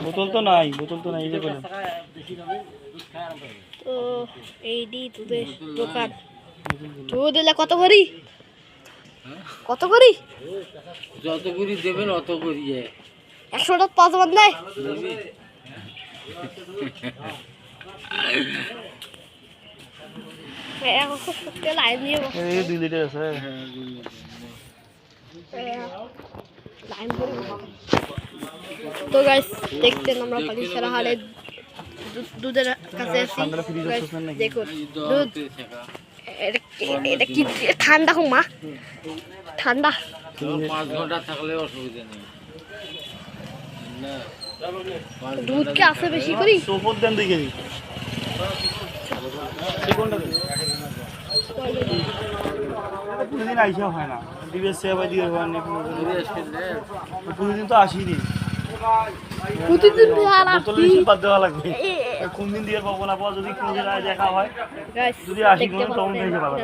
বোতল তো নাই এই যে বলেন তো এইটি দুধের দোকান। দুধ এলে কত করি? কত করি? যত করি দেবেন অত করি 100টা 5 বার নাই। লাইন দিয়ে এই 2 লিটার আছে। তো গাইস দেখতেন আমরা পাকিস্তানের হালে দুধের কাছে আছি। দেখুন দুধ এটা কি ঠান্ডা মা, ঠান্ডা। 5 ঘন্টা থাকলে অসুবিধা নেই। দুধ কে আছে বেশি করি? সোপর দেন 2 কেজি। প্রতিদিন আইসা হয় না, দিবে সেবা দিয়ে হয় না। প্রতিদিন তো আসিনি, প্রতিদিন বাদ দেওয়া লাগবে। কোন দিন দিয়ে পাবো না পাবো, যদি কোন দিন দেখা হয়, যদি আসি তখন দেখে পাবো।